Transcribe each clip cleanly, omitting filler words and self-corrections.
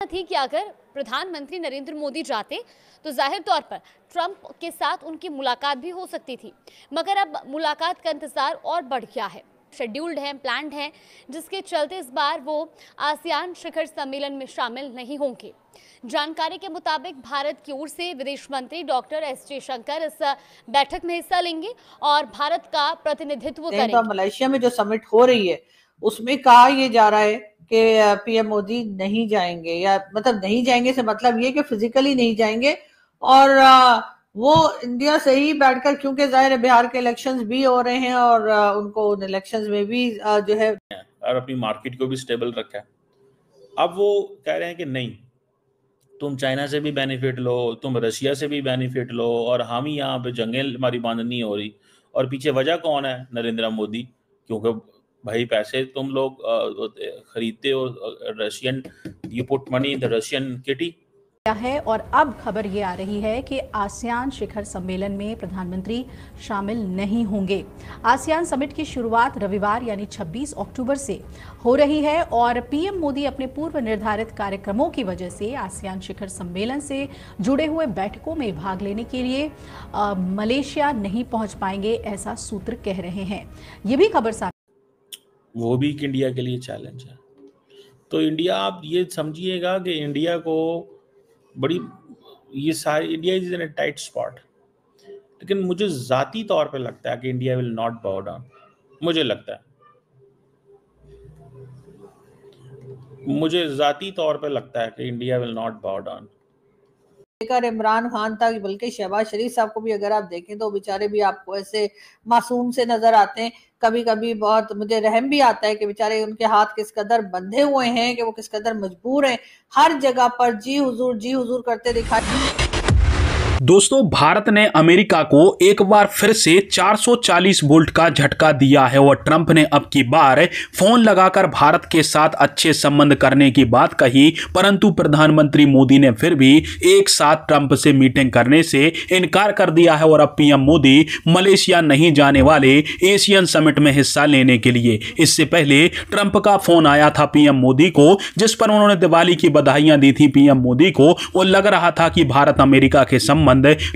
थी कि अगर प्रधानमंत्री नरेंद्र मोदी जाते तो जाहिर तौर पर ट्रंप के साथ उनकी मुलाकात भी हो सकती थी, मगर अब मुलाकात का इंतजार और बढ़ गया है। शेड्यूल्ड है, प्लान्ड है, जिसके चलते इस बार वो आसियान शिखर सम्मेलन में शामिल नहीं होंगे। जानकारी के मुताबिक भारत की ओर से विदेश मंत्री डॉक्टर एस जयशंकर इस बैठक में हिस्सा लेंगे और भारत का प्रतिनिधित्व करेंगे। तो मलेशिया में जो समिट हो रही है उसमें कहा यह जा रहा है कि पीएम मोदी नहीं जाएंगे, या मतलब नहीं जाएंगे से मतलब ये कि फिजिकली नहीं जाएंगे, और वो इंडिया से ही बैठकर, क्योंकि जाहिर है बिहार के इलेक्शंस भी हो रहे हैं और उनको उन इलेक्शंस में भी जो है और अपनी मार्केट को भी स्टेबल रखा है। अब वो कह रहे हैं कि नहीं, तुम चाइना से भी बेनिफिट लो, तुम रशिया से भी बेनिफिट लो, और हम ही यहाँ पे जंगें हमारी बांधनी हो रही। और पीछे वजह कौन है? नरेंद्र मोदी। क्योंकि भाई पैसे तुम लोग खरीदते हो Russian, you put money in the Russian kitty है। और अब खबर ये आ रही है कि आसियान शिखर सम्मेलन में प्रधानमंत्री शामिल नहीं होंगे। आसियान समिट की शुरुआत रविवार यानी 26 अक्टूबर से हो रही है और पीएम मोदी अपने पूर्व निर्धारित कार्यक्रमों की वजह से आसियान शिखर सम्मेलन से जुड़े हुए बैठकों में भाग लेने के लिए मलेशिया नहीं पहुंच पाएंगे, ऐसा सूत्र कह रहे हैं। ये भी खबर वो भी इंडिया के लिए चैलेंज है। तो इंडिया, आप ये समझिएगा कि इंडिया को बड़ी, ये सारी India is in a tight spot. लेकिन मुझे जाती तौर पे लगता है कि इंडिया विल नॉट बाउ डाउन। मुझे लगता है, मुझे जाती तौर पे लगता है कि इंडिया विल नॉट बाउ डाउन। इमरान खान तक, बल्कि शहबाज शरीफ साहब को भी अगर आप देखें तो बेचारे भी आपको ऐसे मासूम से नजर आते हैं। कभी कभी बहुत मुझे रहम भी आता है कि बेचारे उनके हाथ किस कदर बंधे हुए हैं, कि वो किस कदर मजबूर हैं, हर जगह पर जी हुजूर करते दिखाई। दोस्तों, भारत ने अमेरिका को एक बार फिर से 440 वोल्ट का झटका दिया है और ट्रंप ने अब की बार फोन लगाकर भारत के साथ अच्छे संबंध करने की बात कही, परंतु प्रधानमंत्री मोदी ने फिर भी एक साथ ट्रंप से मीटिंग करने से इनकार कर दिया है और अब पीएम मोदी मलेशिया नहीं जाने वाले एशियन समिट में हिस्सा लेने के लिए। इससे पहले ट्रंप का फोन आया था पीएम मोदी को, जिस पर उन्होंने दिवाली की बधाइयां दी थी पीएम मोदी को और लग रहा था कि भारत अमेरिका के संबंध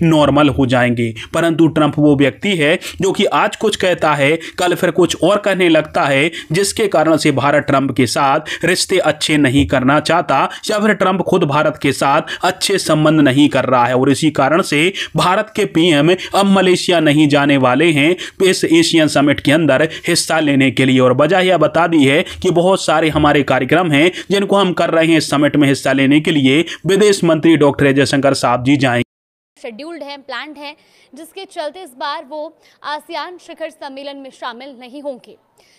नॉर्मल हो जाएंगे। परंतु ट्रंप वो व्यक्ति है जो कि आज कुछ कहता है, कल फिर कुछ और कहने लगता है, जिसके कारण से भारत ट्रंप के साथ रिश्ते अच्छे नहीं करना चाहता, या फिर ट्रंप खुद भारत के साथ अच्छे संबंध नहीं कर रहा है। और इसी कारण से भारत के पीएम अब मलेशिया नहीं जाने वाले हैं इस एशियन समिट के अंदर हिस्सा लेने के लिए। और वजह यह बता दी है कि बहुत सारे हमारे कार्यक्रम हैं जिनको हम कर रहे हैं इस समिट में हिस्सा लेने के लिए। विदेश मंत्री डॉक्टर एस जयशंकर साहब जी जाएंगे। शेड्यूल्ड है, प्लान्ड है, जिसके चलते इस बार वो आसियान शिखर सम्मेलन में शामिल नहीं होंगे।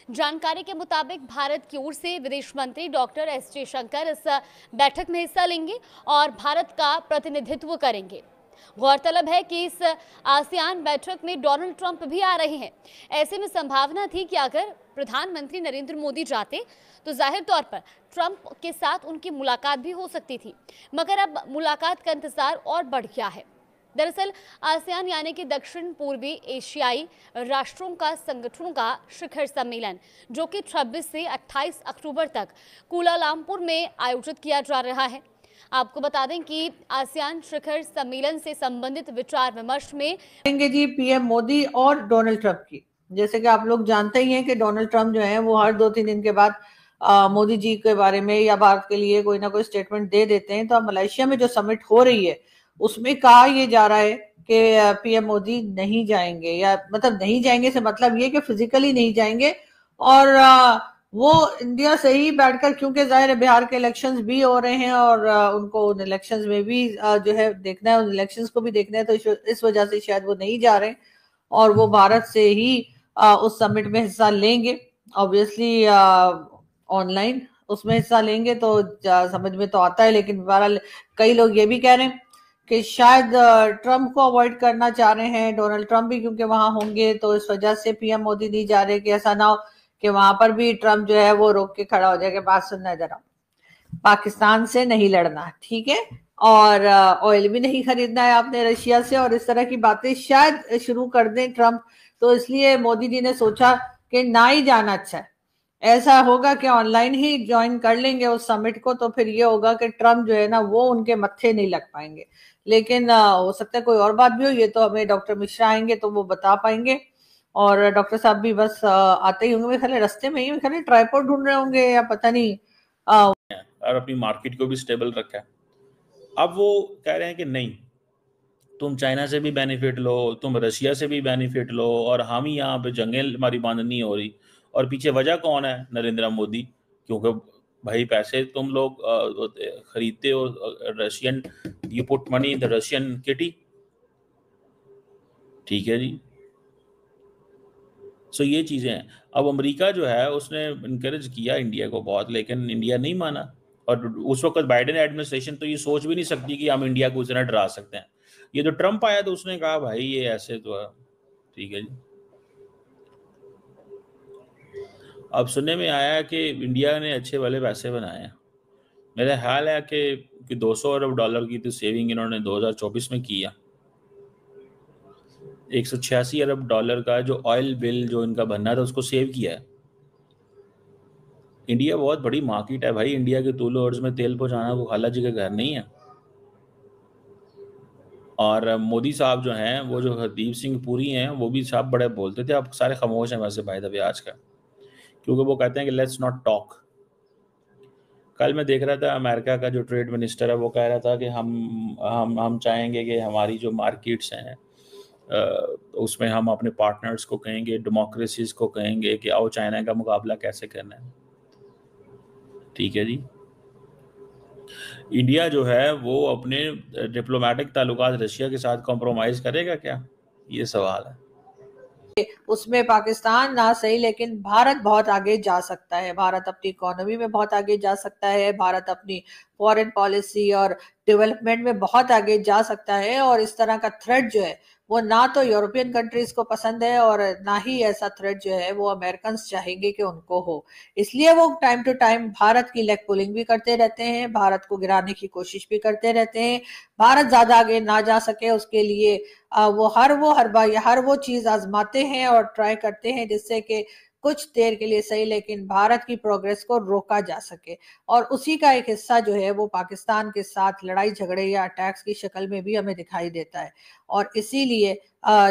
जानकारी के मुताबिक भारत की ओर से विदेश मंत्री डॉक्टर एस जयशंकर इस बैठक में हिस्सा लेंगे और भारत का प्रतिनिधित्व करेंगे। गौरतलब है कि इस आसियान बैठक में डोनाल्ड ट्रंप भी आ रहे हैं। ऐसे में संभावना थी कि अगर प्रधानमंत्री नरेंद्र मोदी जाते तो जाहिर तौर पर ट्रंप के साथ उनकी मुलाकात भी हो सकती थी, मगर अब मुलाकात का इंतजार और बढ़ गया है। दरअसल आसियान यानी कि दक्षिण पूर्वी एशियाई राष्ट्रों का संगठनों का शिखर सम्मेलन, जो कि 26 से 28 अक्टूबर तक कुआलालंपुर में आयोजित किया जा रहा है। आपको बता दें कि आसियान शिखर सम्मेलन से संबंधित विचार विमर्श में जी पीएम मोदी और डोनाल्ड ट्रंप की, जैसे कि आप लोग जानते ही हैं कि डोनाल्ड ट्रंप जो है वो हर 2-3 दिन के बाद मोदी जी के बारे में या भारत के लिए कोई ना कोई स्टेटमेंट दे देते हैं। तो अब मलेशिया में जो समिट हो रही है उसमें कहा यह जा रहा है कि पीएम मोदी नहीं जाएंगे, या मतलब नहीं जाएंगे से मतलब ये कि फिजिकली नहीं जाएंगे, और वो इंडिया से ही बैठकर, क्योंकि जाहिर है बिहार के इलेक्शंस भी हो रहे हैं और उनको उन इलेक्शंस में भी जो है देखना है, उन इलेक्शंस को भी देखना है, तो इस वजह से शायद वो नहीं जा रहे और वो भारत से ही उस समिट में हिस्सा लेंगे। ऑब्वियसली ऑनलाइन उसमें हिस्सा लेंगे तो समझ में तो आता है, लेकिन बहरहाल कई लोग ये भी कह रहे हैं कि शायद ट्रंप को अवॉइड करना चाह रहे हैं, डोनाल्ड ट्रंप भी क्योंकि वहां होंगे, तो इस वजह से पीएम मोदी नहीं जा रहे कि ऐसा ना हो कि वहां पर भी ट्रंप जो है वो रोक के खड़ा हो जाए कि बात सुनना, जरा पाकिस्तान से नहीं लड़ना, ठीक है, और ऑयल भी नहीं खरीदना है आपने रशिया से, और इस तरह की बातें शायद शुरू कर दें ट्रंप। तो इसलिए मोदी जी ने सोचा कि ना ही जाना अच्छा है। ऐसा होगा कि ऑनलाइन ही ज्वाइन कर लेंगे उस समिट को, तो फिर ये होगा कि ट्रम्प जो है ना वो उनके मत्थे नहीं लग पाएंगे। लेकिन हो सकता है कोई और बात भी हो, ये तो हमें डॉक्टर मिश्रा आएंगे तो वो बता पाएंगे। और डॉक्टर साहब भी बस आते ही होंगे, मेरे ख्याल है रास्ते में ही, मेरे ख्याल है ट्राइपॉड ढूंढ रहे होंगे या पता नहीं। और अपनी मार्केट को भी स्टेबल रखा है। अब वो कह रहे हैं कि नहीं, तुम चाइना से भी बेनिफिट लो, तुम रशिया से भी बेनिफिट लो, और हम ही यहाँ पे जंगें हमारी बांधनी हो रही। और पीछे वजह कौन है? नरेंद्र मोदी। क्योंकि भाई पैसे तुम लोग खरीदते हो Russian, you put money in the Russian kitty. ठीक है जी। सो ये चीज़ें हैं। अब अमेरिका जो है उसने इनकरेज किया इंडिया को बहुत, लेकिन इंडिया नहीं माना। और उस वक्त बाइडेन एडमिनिस्ट्रेशन तो ये सोच भी नहीं सकती कि हम इंडिया को इतना डरा सकते हैं। ये जो ट्रम्प आया तो उसने कहा भाई ये ऐसे तो है। ठीक है जी। अब सुनने में आया कि इंडिया ने अच्छे वाले पैसे बनाए हैं। मेरा ख्याल है कि 200 अरब डॉलर की तो सेविंग इन्होंने 2024 में किया। 186 अरब डॉलर का जो ऑयल बिल जो इनका बनना था उसको सेव किया है। इंडिया बहुत बड़ी मार्केट है भाई। इंडिया के तूलो अर्ज में तेल पहुंचाना को खाला जी का घर नहीं है। और मोदी साहब जो हैं, वो जो हरदीप सिंह पुरी हैं, वो भी साहब बड़े बोलते थे। अब सारे खामोश हैं वैसे भाई दबे आज का, क्योंकि वो कहते हैं कि लेट्स नॉट टॉक। कल मैं देख रहा था अमेरिका का जो ट्रेड मिनिस्टर है वो कह रहा था कि हम चाहेंगे कि हमारी जो मार्केट्स हैं उसमें हम अपने पार्टनर्स को कहेंगे, डेमोक्रेसीज को कहेंगे कि आओ चाइना का मुकाबला कैसे करना है। ठीक है जी। इंडिया जो है वो अपने डिप्लोमेटिक ताल्लुकात रशिया के साथ कॉम्प्रोमाइज करेगा क्या? ये सवाल है। उसमें पाकिस्तान ना सही, लेकिन भारत बहुत आगे जा सकता है। भारत अपनी इकोनॉमी में बहुत आगे जा सकता है। भारत अपनी फॉरेन पॉलिसी और डेवलपमेंट में बहुत आगे जा सकता है। और इस तरह का थ्रेट जो है वो ना तो यूरोपियन कंट्रीज को पसंद है, और ना ही ऐसा थ्रेट जो है वो अमेरिकन चाहेंगे कि उनको हो। इसलिए वो टाइम टू टाइम भारत की लेग पुलिंग भी करते रहते हैं, भारत को गिराने की कोशिश भी करते रहते हैं। भारत ज्यादा आगे ना जा सके उसके लिए वो हर वो चीज आजमाते हैं और ट्राई करते हैं जिससे कि कुछ देर के लिए सही, लेकिन भारत की प्रोग्रेस को रोका जा सके। और उसी का एक हिस्सा जो है वो पाकिस्तान के साथ लड़ाई झगड़े या अटैक्स की शक्ल में भी हमें दिखाई देता है। और इसीलिए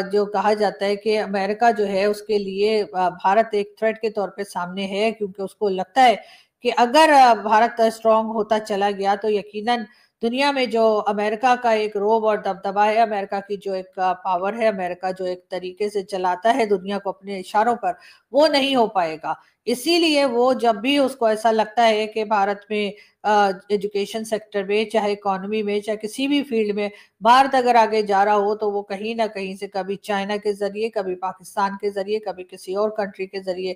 जो कहा जाता है कि अमेरिका जो है उसके लिए भारत एक थ्रेट के तौर पे सामने है, क्योंकि उसको लगता है कि अगर भारत स्ट्रांग होता चला गया तो यकीनन दुनिया में जो अमेरिका का एक रोब और दबदबा है, अमेरिका की जो एक पावर है, अमेरिका जो एक तरीके से चलाता है दुनिया को अपने इशारों पर, वो नहीं हो पाएगा। इसीलिए वो जब भी उसको ऐसा लगता है कि भारत में एजुकेशन सेक्टर में, चाहे इकोनॉमी में, चाहे किसी भी फील्ड में भारत अगर आगे जा रहा हो, तो वो कहीं ना कहीं से कभी चाइना के जरिए, कभी पाकिस्तान के जरिए, कभी किसी और कंट्री के जरिए